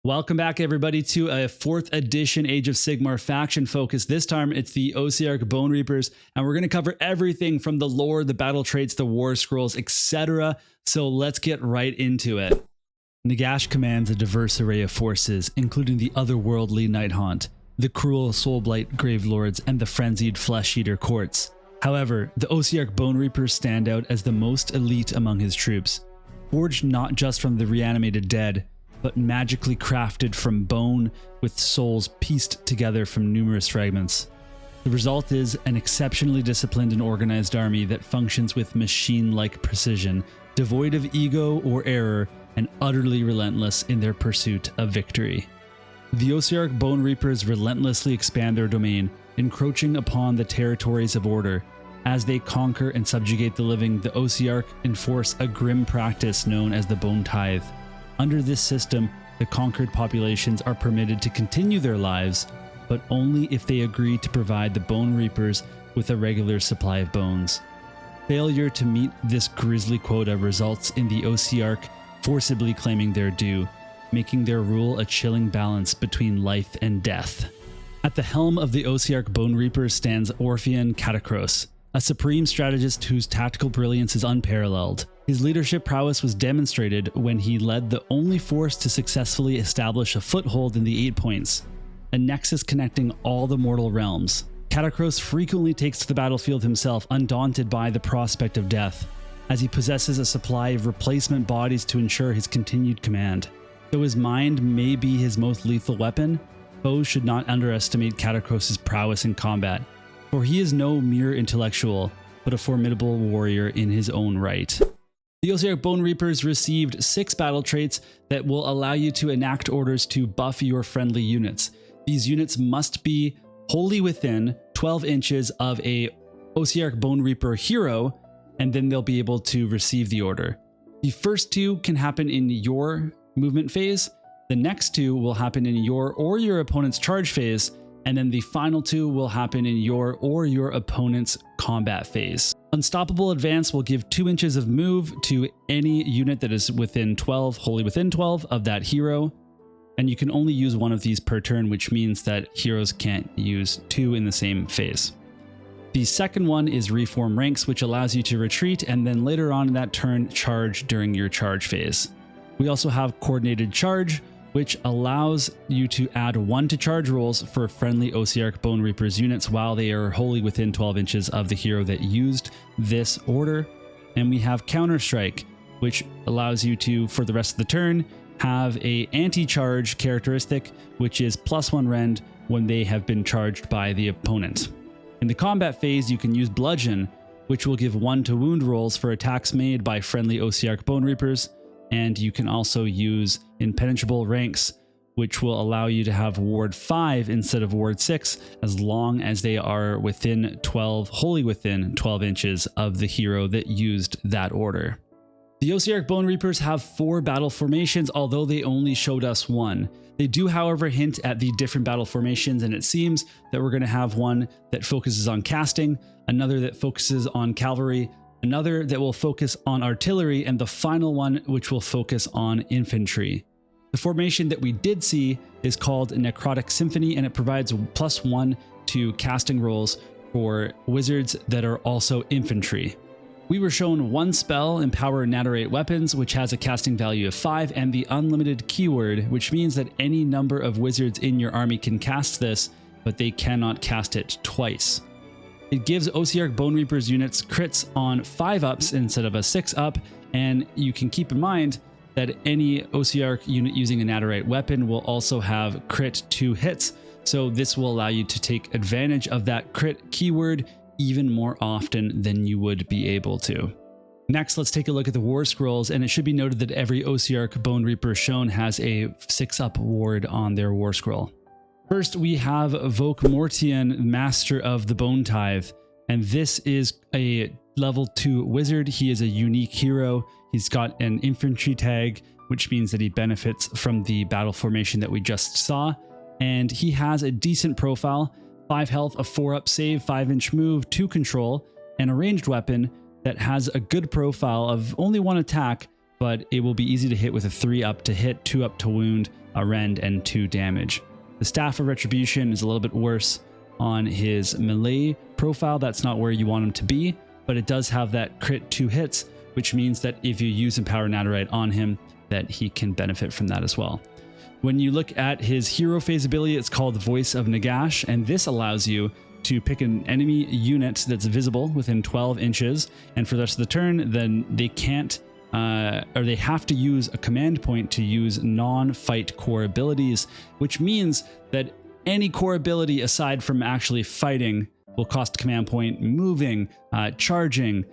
Welcome back, everybody, to a 4th edition Age of Sigmar faction focus. This time, it's the Ossiarch Bonereapers, and we're going to cover everything from the lore, the battle traits, the war scrolls, etc. So let's get right into it. Nagash commands a diverse array of forces, including the otherworldly Nighthaunt, the cruel Soulblight Gravelords, and the frenzied Flesh-Eater courts. However, the Ossiarch Bonereapers stand out as the most elite among his troops, forged not just from the reanimated dead, but magically crafted from bone with souls pieced together from numerous fragments. The result is an exceptionally disciplined and organized army that functions with machine-like precision, devoid of ego or error, and utterly relentless in their pursuit of victory. The Ossiarch Bonereapers relentlessly expand their domain, encroaching upon the territories of order. As they conquer and subjugate the living, the Ossiarch enforce a grim practice known as the Bone Tithe. Under this system, the conquered populations are permitted to continue their lives, but only if they agree to provide the Bonereapers with a regular supply of bones. Failure to meet this grisly quota results in the Ossiarch forcibly claiming their due, making their rule a chilling balance between life and death. At the helm of the Ossiarch Bonereapers stands Orpheon Catacros, a supreme strategist whose tactical brilliance is unparalleled. His leadership prowess was demonstrated when he led the only force to successfully establish a foothold in the Eight Points, a nexus connecting all the mortal realms. Catacros frequently takes to the battlefield himself, undaunted by the prospect of death, as he possesses a supply of replacement bodies to ensure his continued command. Though his mind may be his most lethal weapon, foes should not underestimate Catacros' prowess in combat, for he is no mere intellectual, but a formidable warrior in his own right. The Ossiarch Bonereapers received 6 battle traits that will allow you to enact orders to buff your friendly units. These units must be wholly within 12 inches of a Ossiarch Bonereaper hero, and then they'll be able to receive the order. The first 2 can happen in your movement phase, the next 2 will happen in your or your opponent's charge phase, and then the final 2 will happen in your or your opponent's combat phase. Unstoppable Advance will give 2 inches of move to any unit that is within 12, wholly within 12 of that hero, and you can only use 1 of these per turn, which means that heroes can't use 2 in the same phase. The second one is Reform Ranks, which allows you to retreat and then later on in that turn charge during your charge phase. We also have Coordinated Charge, which allows you to add 1 to charge rolls for friendly Ossiarch Bonereapers units while they are wholly within 12 inches of the hero that used this order. And we have Counter Strike, which allows you to, for the rest of the turn, have a anti-charge characteristic, which is +1 rend when they have been charged by the opponent. In the combat phase, you can use Bludgeon, which will give 1 to wound rolls for attacks made by friendly Ossiarch Bonereapers. And you can also use Impenetrable Ranks, which will allow you to have Ward 5 instead of Ward 6, as long as they are within 12, wholly within 12 inches of the hero that used that order. The Ossiarch Bonereapers have 4 battle formations, although they only showed us 1. They do, however, hint at the different battle formations, and it seems that we're going to have one that focuses on casting, another that focuses on cavalry, another that will focus on artillery, and the final one which will focus on infantry. The formation that we did see is called Necrotic Symphony, and it provides +1 to casting rolls for wizards that are also infantry. We were shown 1 spell, Empower Nadirate Weapons, which has a casting value of 5, and the unlimited keyword, which means that any number of wizards in your army can cast this, but they cannot cast it twice. It gives Ossiarch Bonereapers units crits on 5-ups instead of a 6-up, and you can keep in mind that any Ossiarch unit using a Nadirite weapon will also have crit 2 hits, so this will allow you to take advantage of that crit keyword even more often than you would be able to. Next, let's take a look at the war scrolls, and it should be noted that every Ossiarch Bonereaper shown has a 6-up ward on their war scroll. First, we have Voke Mortian, Master of the Bone Tithe, and this is a level 2 wizard. He is a unique hero. He's got an infantry tag, which means that he benefits from the battle formation that we just saw, and he has a decent profile, 5 health, a 4-up save, 5-inch move, 2 control, and a ranged weapon that has a good profile of only 1 attack, but it will be easy to hit with a 3 up to hit, 2 up to wound, a rend, and 2 damage. The Staff of Retribution is a little bit worse on his melee profile. That's not where you want him to be, but it does have that crit 2 hits, which means that if you use Empower Nadirite on him, that he can benefit from that as well. When you look at his hero phase ability, it's called Voice of Nagash, and this allows you to pick an enemy unit that's visible within 12 inches, and for the rest of the turn, then they can't or they have to use a command point to use non-fight core abilities, which means that any core ability aside from actually fighting will cost command point. Moving, charging,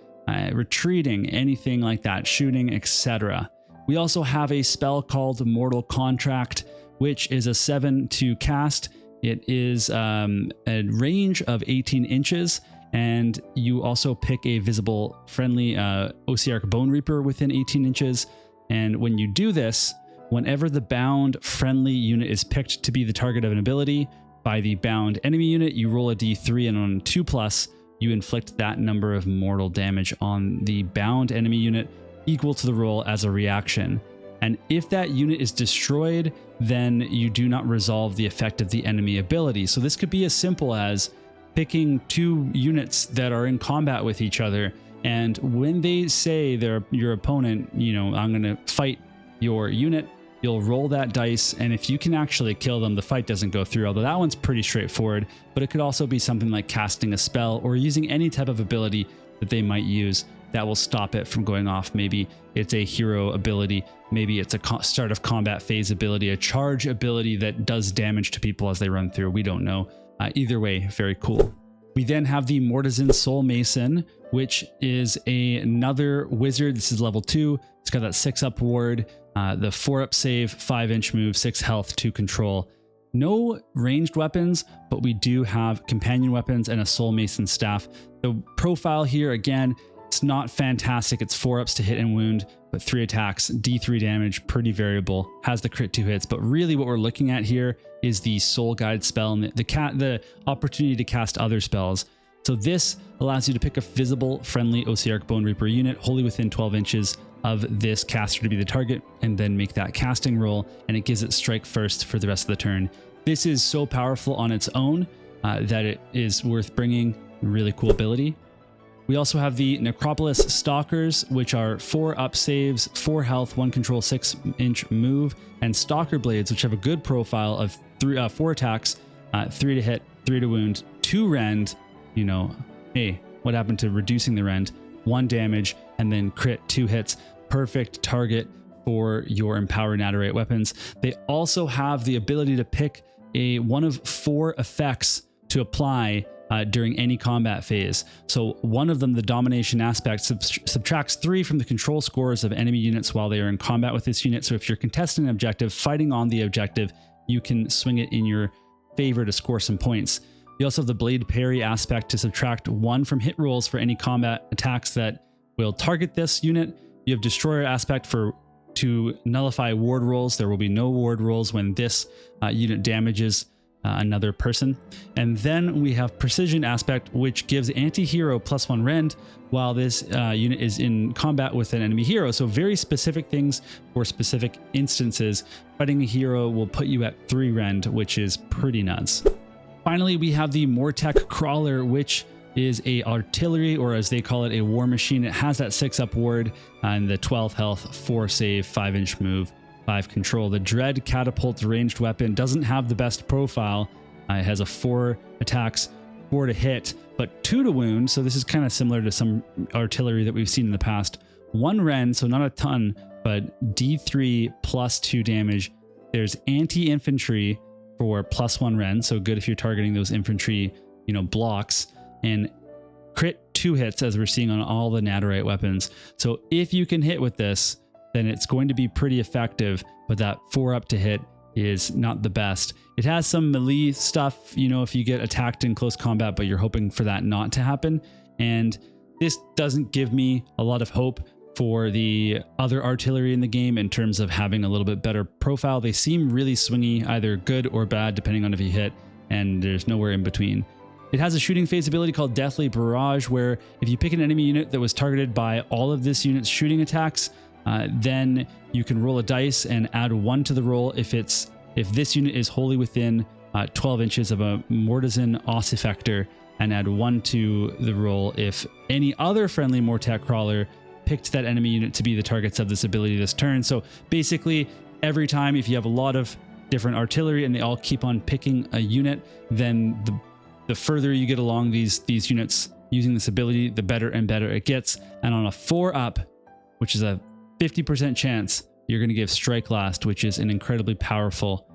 retreating, anything like that, shooting, etc. We also have a spell called Mortal Contract, which is a 7 to cast. It is a range of 18 inches, and you also pick a visible friendly Ossiarch Bonereaper within 18 inches. And when you do this, whenever the bound friendly unit is picked to be the target of an ability by the bound enemy unit, you roll a d3, and on a 2+, you inflict that number of mortal damage on the bound enemy unit equal to the roll as a reaction. And if that unit is destroyed, then you do not resolve the effect of the enemy ability. So this could be as simple as picking 2 units that are in combat with each other, and when they say your opponent, you know, I'm going to fight your unit, you'll roll that dice, and if you can actually kill them, the fight doesn't go through, although that one's pretty straightforward. But it could also be something like casting a spell or using any type of ability that they might use that will stop it from going off. Maybe it's a hero ability, maybe it's a start of combat phase ability, a charge ability that does damage to people as they run through. We don't know. Either way, very cool. We then have the Mortisan Soul Mason, which is another wizard. This is level 2. It's got that 6 up ward, the 4 up save, 5-inch move, 6 health, 2 control. No ranged weapons, but we do have companion weapons and a Soul Mason staff. The profile here, again, it's not fantastic. It's 4 ups to hit and wound, but 3 attacks, D3 damage, pretty variable, has the crit 2 hits. But really what we're looking at here is the Soul Guide spell and the opportunity to cast other spells. So this allows you to pick a visible friendly Ossiarch Bonereaper unit wholly within 12 inches of this caster to be the target, and then make that casting roll, and it gives it strike first for the rest of the turn. This is so powerful on its own that it is worth bringing. Really cool ability. We also have the Necropolis Stalkers, which are 4 up saves, 4 health, 1 control, 6-inch move, and Stalker Blades, which have a good profile of 4 attacks, 3 to hit, 3 to wound, 2 rend. You know, hey, what happened to reducing the rend? 1 damage, and then crit 2 hits. Perfect target for your Empower Nadirite weapons. They also have the ability to pick one of 4 effects to apply during any combat phase. So one of them, the domination aspect, subtracts 3 from the control scores of enemy units while they are in combat with this unit. So if you're contesting an objective, fighting on the objective, you can swing it in your favor to score some points. You also have the blade parry aspect to subtract 1 from hit rolls for any combat attacks that will target this unit. You have destroyer aspect to nullify ward rolls. There will be no ward rolls when this unit damages another person. And then we have precision aspect, which gives anti-hero +1 rend while this unit is in combat with an enemy hero. So very specific things for specific instances. Fighting a hero will put you at 3 rend, which is pretty nuts. Finally, we have the Mortec Crawler, which is a artillery, or as they call it, a war machine. It has that 6 up ward and the 12 health, 4 save, 5-inch move, 5 control. The Dread Catapult ranged weapon doesn't have the best profile. It has a 4 attacks, 4 to hit, but 2 to wound. So this is kind of similar to some artillery that we've seen in the past. 1 rend, so not a ton, but D3 +2 damage. There's anti-infantry for +1 rend, so good if you're targeting those infantry, you know, blocks, and crit 2 hits as we're seeing on all the Nadirite weapons. So if you can hit with this, then it's going to be pretty effective, but that 4 up to hit is not the best. It has some melee stuff, you know, if you get attacked in close combat, but you're hoping for that not to happen. And this doesn't give me a lot of hope for the other artillery in the game in terms of having a little bit better profile. They seem really swingy, either good or bad, depending on if you hit, and there's nowhere in between. It has a shooting phase ability called Deathly Barrage, where if you pick an enemy unit that was targeted by all of this unit's shooting attacks, then you can roll a dice and add 1 to the roll if this unit is wholly within 12 inches of a Mortisan Ossieffector, and add 1 to the roll if any other friendly Mortek Crawler picked that enemy unit to be the targets of this ability this turn. So basically, every time if you have a lot of different artillery and they all keep on picking a unit, then the further you get along these units using this ability, the better and better it gets. And on a 4-up, which is a 50% chance, you're going to give Strike Last, which is an incredibly powerful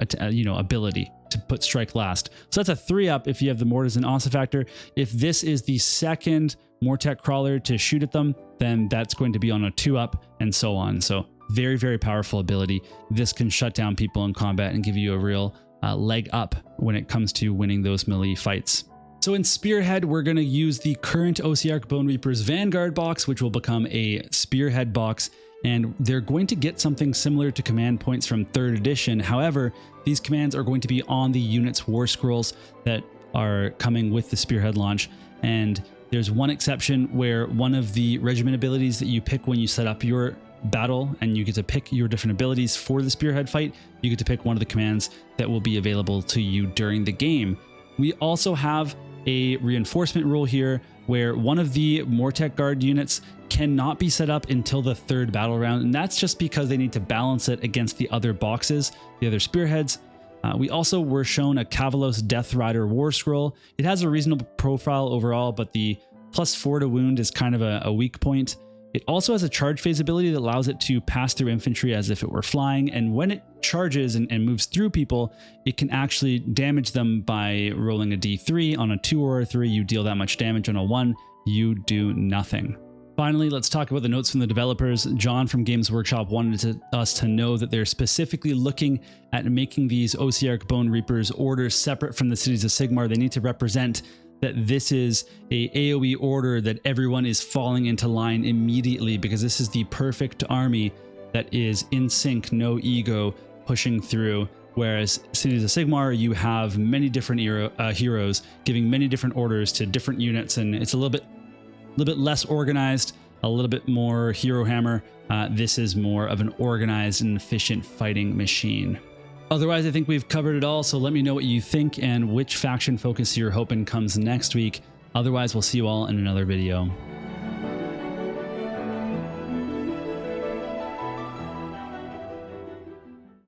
ability to put Strike Last. So that's a 3-up if you have the Mortisan Ossieffector. If this is the second Mortek Crawler to shoot at them, then that's going to be on a 2-up, and so on. So very, very powerful ability. This can shut down people in combat and give you a real leg up when it comes to winning those melee fights. So in Spearhead, we're going to use the current Ossiarch Bonereapers Vanguard box, which will become a Spearhead box, and they're going to get something similar to command points from 3rd edition. However, these commands are going to be on the unit's war scrolls that are coming with the Spearhead launch, and there's one exception where one of the regiment abilities that you pick when you set up your battle, and you get to pick your different abilities for the Spearhead fight, you get to pick one of the commands that will be available to you during the game. We also have a reinforcement rule here where one of the Mortek Guard units cannot be set up until the 3rd battle round, and that's just because they need to balance it against the other boxes, the other Spearheads. We also were shown a Kavalos Death Rider War Scroll. It has a reasonable profile overall, but the +4 to wound is kind of a weak point. It also has a charge phase ability that allows it to pass through infantry as if it were flying, and when it charges and moves through people, it can actually damage them by rolling a d3. On a 2 or a 3, you deal that much damage. On a 1, you do nothing. Finally, let's talk about the notes from the developers. John from Games Workshop wanted us to know that they're specifically looking at making these Ossiarch Bonereapers orders separate from the Cities of Sigmar. They need to represent that this is a AoE order that everyone is falling into line immediately, because this is the perfect army that is in sync, no ego, pushing through. Whereas Cities of Sigmar, you have many different heroes giving many different orders to different units, and it's a little bit less organized, a little bit more hero hammer. This is more of an organized and efficient fighting machine. Otherwise, I think we've covered it all, so let me know what you think and which faction focus you're hoping comes next week. Otherwise, we'll see you all in another video.